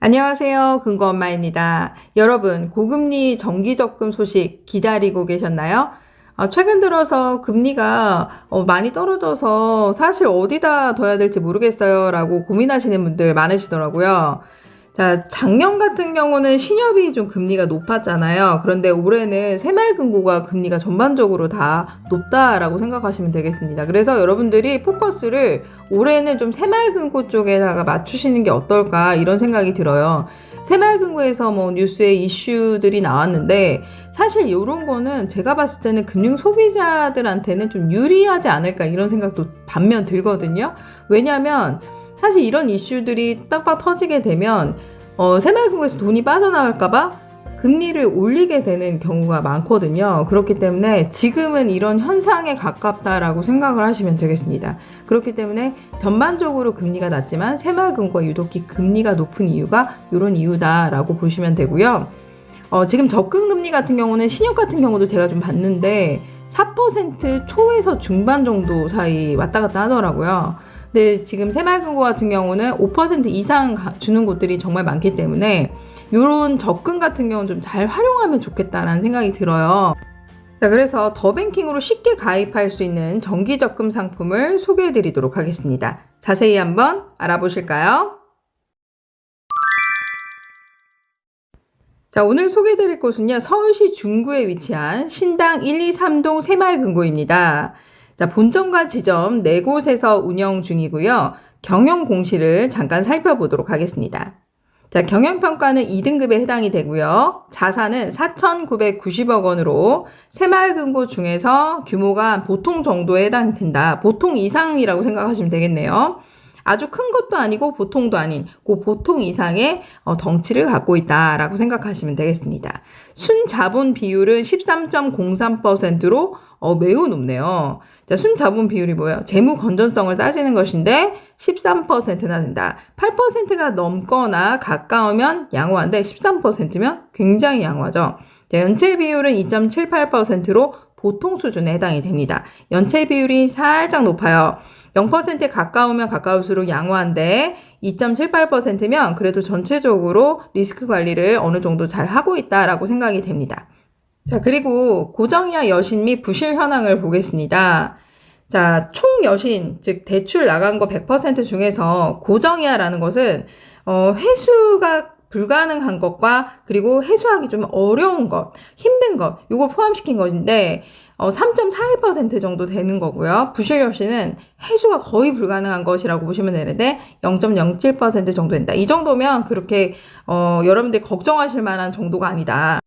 안녕하세요. 근거엄마입니다. 여러분, 고금리 정기적금 소식 기다리고 계셨나요? 최근 들어서 금리가 많이 떨어져서 사실 어디다 둬야 될지 모르겠어요 라고 고민하시는 분들 많으시더라고요. 자, 작년 같은 경우는 신협이 좀 금리가 높았잖아요. 그런데 올해는 새마을금고가 금리가 전반적으로 다 높다라고 생각하시면 되겠습니다. 그래서 여러분들이 포커스를 올해는 좀 새마을금고 쪽에다가 맞추시는 게 어떨까 이런 생각이 들어요. 새마을금고에서 뭐 뉴스에 이슈들이 나왔는데 사실 이런 거는 제가 봤을 때는 금융 소비자들한테는 좀 유리하지 않을까 이런 생각도 반면 들거든요. 왜냐하면 사실 이런 이슈들이 딱딱 터지게 되면 새마을금고에서 돈이 빠져나갈까봐 금리를 올리게 되는 경우가 많거든요. 그렇기 때문에 지금은 이런 현상에 가깝다라고 생각을 하시면 되겠습니다. 그렇기 때문에 전반적으로 금리가 낮지만 새마을금고가 유독히 금리가 높은 이유가 이런 이유다라고 보시면 되고요. 지금 접근금리 같은 경우는 신협 같은 경우도 제가 좀 봤는데 4% 초에서 중반 정도 사이 왔다 갔다 하더라고요. 근데 지금 새마을금고 같은 경우는 5% 이상 주는 곳들이 정말 많기 때문에 이런 접근 같은 경우는 좀 잘 활용하면 좋겠다라는 생각이 들어요. 자, 그래서 더뱅킹으로 쉽게 가입할 수 있는 정기적금 상품을 소개해 드리도록 하겠습니다. 자세히 한번 알아보실까요? 자, 오늘 소개해 드릴 곳은요, 서울시 중구에 위치한 신당 123동 새마을금고입니다. 자, 본점과 지점 4곳에서 운영 중이고요. 경영 공시를 잠깐 살펴보도록 하겠습니다. 자, 경영평가는 2등급에 해당이 되고요. 자산은 4,990억 원으로 새마을금고 중에서 규모가 보통 정도에 해당된다. 보통 이상이라고 생각하시면 되겠네요. 아주 큰 것도 아니고 보통도 아닌 그 보통 이상의 덩치를 갖고 있다라고 생각하시면 되겠습니다. 순자본 비율은 13.03%로 매우 높네요. 자, 순자본 비율이 뭐예요? 재무 건전성을 따지는 것인데 13%나 된다. 8%가 넘거나 가까우면 양호한데 13%면 굉장히 양호하죠. 자, 연체 비율은 2.78%로 보통 수준에 해당이 됩니다. 연체 비율이 살짝 높아요. 0%에 가까우면 가까울수록 양호한데 2.78%면 그래도 전체적으로 리스크 관리를 어느 정도 잘 하고 있다라고 생각이 됩니다. 자, 그리고 고정이하 여신 및 부실 현황을 보겠습니다. 자, 총 여신, 즉 대출 나간 거 100% 중에서 고정이하라는 것은 회수가 불가능한 것과 그리고 회수하기 좀 어려운 것, 힘든 것, 요걸 포함시킨 것인데 3.41% 정도 되는 거고요. 부실 여신은 회수가 거의 불가능한 것이라고 보시면 되는데 0.07% 정도 된다. 이 정도면 그렇게 여러분들이 걱정하실 만한 정도가 아니다.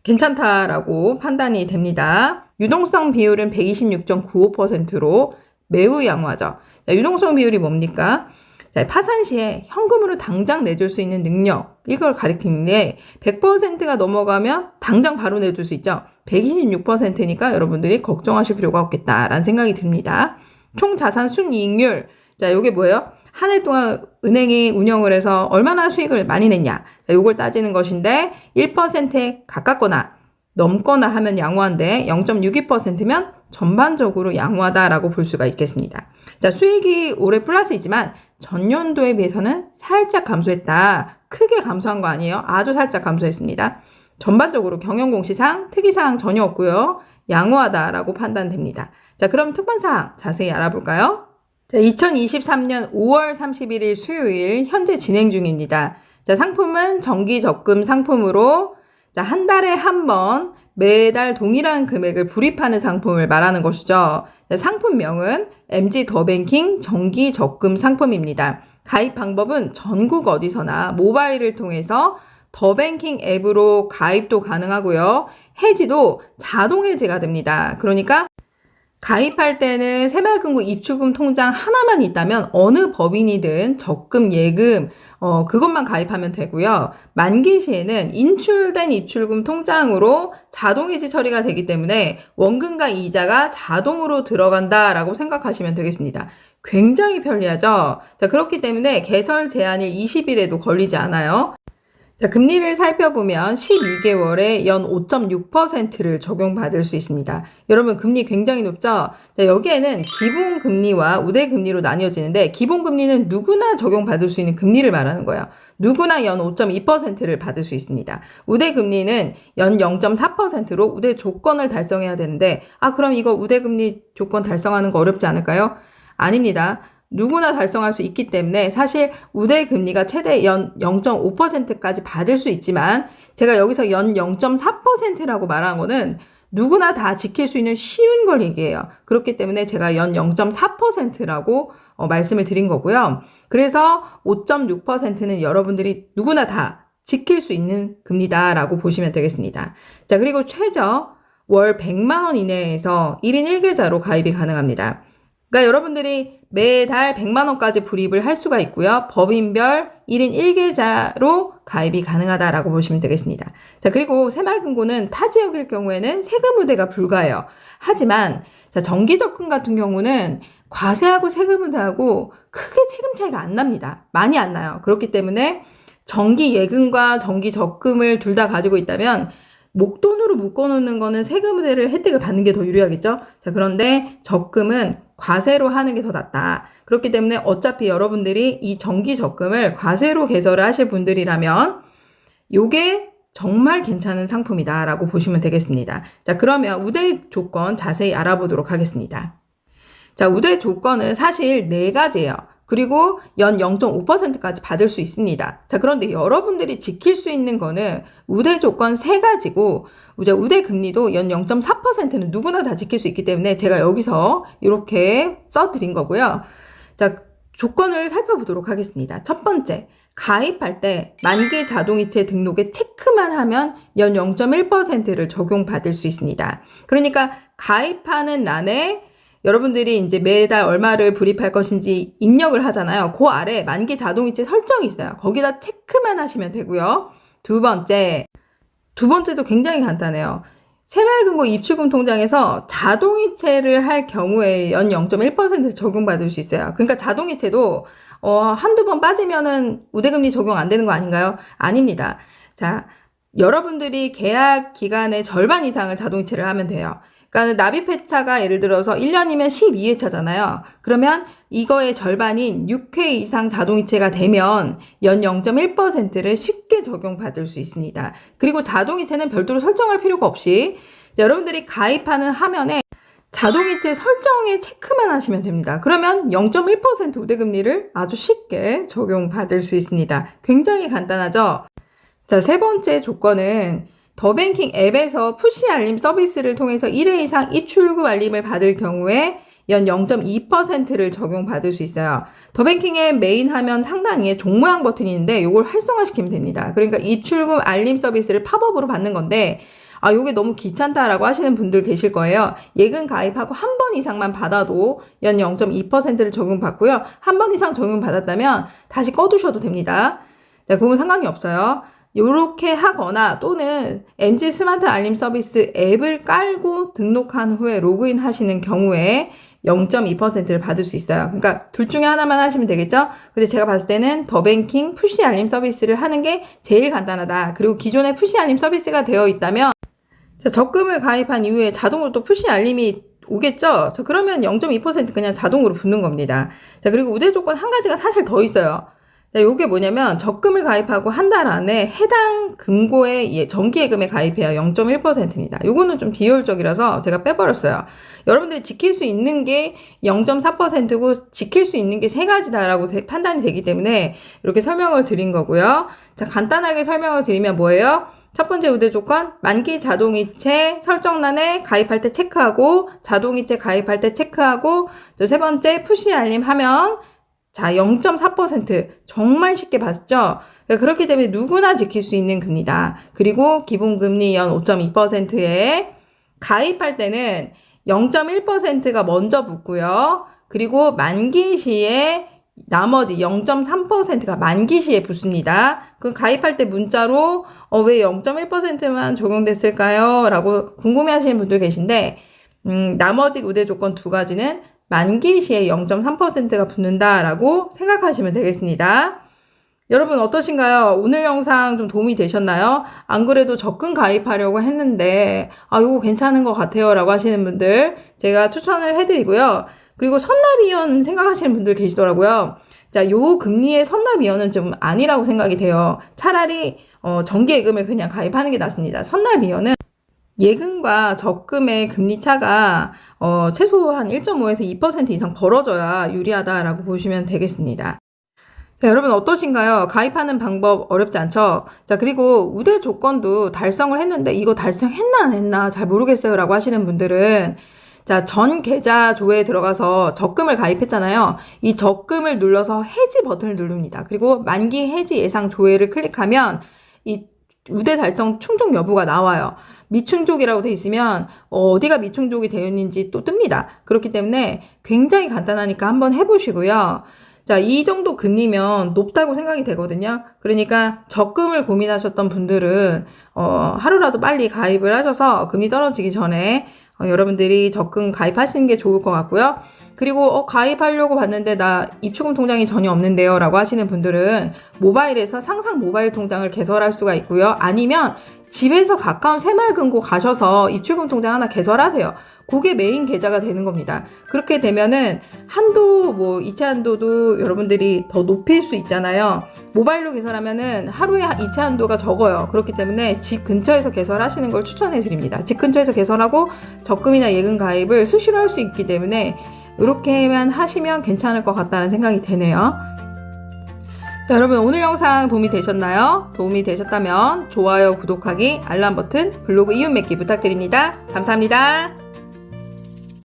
괜찮다라고 판단이 됩니다. 유동성 비율은 126.95%로 매우 양호하죠. 자, 유동성 비율이 뭡니까? 자, 파산 시에 현금으로 당장 내줄 수 있는 능력, 이걸 가리키는데 100%가 넘어가면 당장 바로 내줄 수 있죠. 126%니까 여러분들이 걱정하실 필요가 없겠다라는 생각이 듭니다. 총 자산 순이익률, 자, 이게 뭐예요? 한 해 동안 은행이 운영을 해서 얼마나 수익을 많이 냈냐, 자, 요걸 따지는 것인데 1%에 가깝거나 넘거나 하면 양호한데 0.62%면 전반적으로 양호하다라고 볼 수가 있겠습니다. 자, 수익이 올해 플러스이지만 전년도에 비해서는 살짝 감소했다. 크게 감소한 거 아니에요. 아주 살짝 감소했습니다. 전반적으로 경영공시상 특이사항 전혀 없고요. 양호하다라고 판단됩니다. 자, 그럼 특판사항 자세히 알아볼까요? 자, 2023년 5월 31일 수요일 현재 진행 중입니다. 자, 상품은 정기적금 상품으로 자, 한 달에 한 번 매달 동일한 금액을 불입하는 상품을 말하는 것이죠. 자, 상품명은 MG 더뱅킹 정기적금 상품입니다. 가입 방법은 전국 어디서나 모바일을 통해서 더뱅킹 앱으로 가입도 가능하고요. 해지도 자동 해지가 됩니다. 그러니까 가입할 때는 새마을금고 입출금 통장 하나만 있다면 어느 법인이든 적금, 예금 그것만 가입하면 되고요. 만기 시에는 인출된 입출금 통장으로 자동 해지 처리가 되기 때문에 원금과 이자가 자동으로 들어간다라고 생각하시면 되겠습니다. 굉장히 편리하죠? 자, 그렇기 때문에 개설 제한일 20일에도 걸리지 않아요. 자, 금리를 살펴보면 12개월에 연 5.6%를 적용받을 수 있습니다. 여러분, 금리 굉장히 높죠? 자, 여기에는 기본금리와 우대금리로 나뉘어지는데, 기본금리는 누구나 적용받을 수 있는 금리를 말하는 거예요. 누구나 연 5.2%를 받을 수 있습니다. 우대금리는 연 0.4%로 우대 조건을 달성해야 되는데, 그럼 이거 우대금리 조건 달성하는 거 어렵지 않을까요? 아닙니다. 누구나 달성할 수 있기 때문에 사실 우대 금리가 최대 연 0.5%까지 받을 수 있지만, 제가 여기서 연 0.4%라고 말한 거는 누구나 다 지킬 수 있는 쉬운 걸 얘기해요. 그렇기 때문에 제가 연 0.4%라고 말씀을 드린 거고요. 그래서 5.6%는 여러분들이 누구나 다 지킬 수 있는 금리다라고 보시면 되겠습니다. 자, 그리고 최저 월 100만 원 이내에서 1인 1계좌로 가입이 가능합니다. 그러니까 여러분들이 매달 100만 원까지 불입을 할 수가 있고요. 법인별 1인 1계좌로 가입이 가능하다라고 보시면 되겠습니다. 자, 그리고 새마을금고는 타 지역일 경우에는 세금 우대가 불가해요. 하지만 자, 정기적금 같은 경우는 과세하고 세금 우대하고 크게 세금 차이가 안 납니다. 많이 안 나요. 그렇기 때문에 정기 예금과 정기 적금을 둘 다 가지고 있다면 목돈으로 묶어놓는 거는 세금 우대를 혜택을 받는 게 더 유리하겠죠? 자, 그런데 적금은 과세로 하는 게 더 낫다. 그렇기 때문에 어차피 여러분들이 이 정기 적금을 과세로 개설을 하실 분들이라면 요게 정말 괜찮은 상품이다 라고 보시면 되겠습니다. 자, 그러면 우대 조건 자세히 알아보도록 하겠습니다. 자, 우대 조건은 사실 4가지예요. 그리고 연 0.5%까지 받을 수 있습니다. 자, 그런데 여러분들이 지킬 수 있는 거는 우대 조건 3가지고, 우대 금리도 연 0.4%는 누구나 다 지킬 수 있기 때문에 제가 여기서 이렇게 써드린 거고요. 자, 조건을 살펴보도록 하겠습니다. 첫 번째, 가입할 때 만기 자동이체 등록에 체크만 하면 연 0.1%를 적용받을 수 있습니다. 그러니까 가입하는 란에 여러분들이 이제 매달 얼마를 불입할 것인지 입력을 하잖아요. 그 아래 만기 자동이체 설정이 있어요. 거기다 체크만 하시면 되고요. 두 번째도 굉장히 간단해요. 새마을금고 입출금 통장에서 자동이체를 할 경우에 연 0.1%를 적용받을 수 있어요. 그러니까 자동이체도 한두 번 빠지면은 우대금리 적용 안 되는 거 아닌가요? 아닙니다. 자, 여러분들이 계약 기간의 절반 이상을 자동이체를 하면 돼요. 그러니까 납입회차가 예를 들어서 1년이면 12회차잖아요. 그러면 이거의 절반인 6회 이상 자동이체가 되면 연 0.1%를 쉽게 적용받을 수 있습니다. 그리고 자동이체는 별도로 설정할 필요가 없이 여러분들이 가입하는 화면에 자동이체 설정에 체크만 하시면 됩니다. 그러면 0.1% 우대금리를 아주 쉽게 적용받을 수 있습니다. 굉장히 간단하죠? 자, 세 번째 조건은 더뱅킹 앱에서 푸시 알림 서비스를 통해서 1회 이상 입출금 알림을 받을 경우에 연 0.2%를 적용받을 수 있어요. 더뱅킹의 메인 화면 상단에 종 모양 버튼이 있는데 이걸 활성화시키면 됩니다. 그러니까 입출금 알림 서비스를 팝업으로 받는 건데 요게 너무 귀찮다라고 하시는 분들 계실 거예요. 예금 가입하고 한 번 이상만 받아도 연 0.2%를 적용받고요. 한 번 이상 적용받았다면 다시 꺼두셔도 됩니다. 자, 그건 상관이 없어요. 요렇게 하거나 또는 MG 스마트 알림 서비스 앱을 깔고 등록한 후에 로그인 하시는 경우에 0.2%를 받을 수 있어요. 그러니까 둘 중에 하나만 하시면 되겠죠? 근데 제가 봤을 때는 더뱅킹 푸시 알림 서비스를 하는 게 제일 간단하다. 그리고 기존에 푸시 알림 서비스가 되어 있다면 자, 적금을 가입한 이후에 자동으로 또 푸시 알림이 오겠죠? 자, 그러면 0.2% 그냥 자동으로 붙는 겁니다. 자, 그리고 우대 조건 한 가지가 사실 더 있어요. 자, 요게 뭐냐면 적금을 가입하고 한 달 안에 해당 금고의 정기예금에 가입해야 0.1%입니다. 요거는 좀 비효율적이라서 제가 빼버렸어요. 여러분들이 지킬 수 있는 게 0.4%고 지킬 수 있는 게 3가지다라고 판단이 되기 때문에 이렇게 설명을 드린 거고요. 자, 간단하게 설명을 드리면 뭐예요? 첫 번째 우대 조건, 만기 자동이체 설정란에 가입할 때 체크하고, 자동이체 가입할 때 체크하고, 또 세 번째 푸시 알림 하면 자, 0.4% 정말 쉽게 봤죠? 그렇기 때문에 누구나 지킬 수 있는 금리다. 그리고 기본금리 연 5.2%에 가입할 때는 0.1%가 먼저 붙고요. 그리고 만기 시에 나머지 0.3%가 만기 시에 붙습니다. 그 가입할 때 문자로 왜 0.1%만 적용됐을까요? 라고 궁금해하시는 분들 계신데 나머지 우대 조건 2가지는 만기 시에 0.3%가 붙는다라고 생각하시면 되겠습니다. 여러분 어떠신가요? 오늘 영상 좀 도움이 되셨나요? 안 그래도 적금 가입하려고 했는데 이거 괜찮은 것 같아요 라고 하시는 분들 제가 추천을 해드리고요. 그리고 선납이연 생각하시는 분들 계시더라고요. 자, 요 금리의 선납이연은 좀 아니라고 생각이 돼요. 차라리 정기예금을 그냥 가입하는 게 낫습니다. 선납이연은 예금과 적금의 금리 차가 최소한 1.5에서 2% 이상 벌어져야 유리하다라고 보시면 되겠습니다. 자, 여러분 어떠신가요? 가입하는 방법 어렵지 않죠? 자, 그리고 우대 조건도 달성을 했는데 이거 달성했나 안 했나 잘 모르겠어요 라고 하시는 분들은 자, 전 계좌 조회에 들어가서 적금을 가입했잖아요. 이 적금을 눌러서 해지 버튼을 누릅니다. 그리고 만기 해지 예상 조회를 클릭하면 이 우대 달성 충족 여부가 나와요. 미충족이라고 돼 있으면 어디가 미충족이 되어 있는지 또 뜹니다. 그렇기 때문에 굉장히 간단하니까 한번 해보시고요. 자, 이 정도 금리면 높다고 생각이 되거든요. 그러니까 적금을 고민하셨던 분들은 하루라도 빨리 가입을 하셔서 금리 떨어지기 전에 여러분들이 적금 가입하시는 게 좋을 것 같고요. 그리고 가입하려고 봤는데 나 입출금 통장이 전혀 없는데요 라고 하시는 분들은 모바일에서 상상 모바일 통장을 개설할 수가 있고요. 아니면 집에서 가까운 새마을금고 가셔서 입출금 통장 하나 개설하세요. 그게 메인 계좌가 되는 겁니다. 그렇게 되면은 한도 이체 한도도 여러분들이 더 높일 수 있잖아요. 모바일로 개설하면은 하루에 이체 한도가 적어요. 그렇기 때문에 집 근처에서 개설하시는 걸 추천해 드립니다. 집 근처에서 개설하고 적금이나 예금 가입을 수시로 할 수 있기 때문에 이렇게만 하시면 괜찮을 것 같다는 생각이 되네요. 자, 여러분 오늘 영상 도움이 되셨나요? 도움이 되셨다면 좋아요, 구독하기, 알람 버튼, 블로그 이웃 맺기 부탁드립니다. 감사합니다.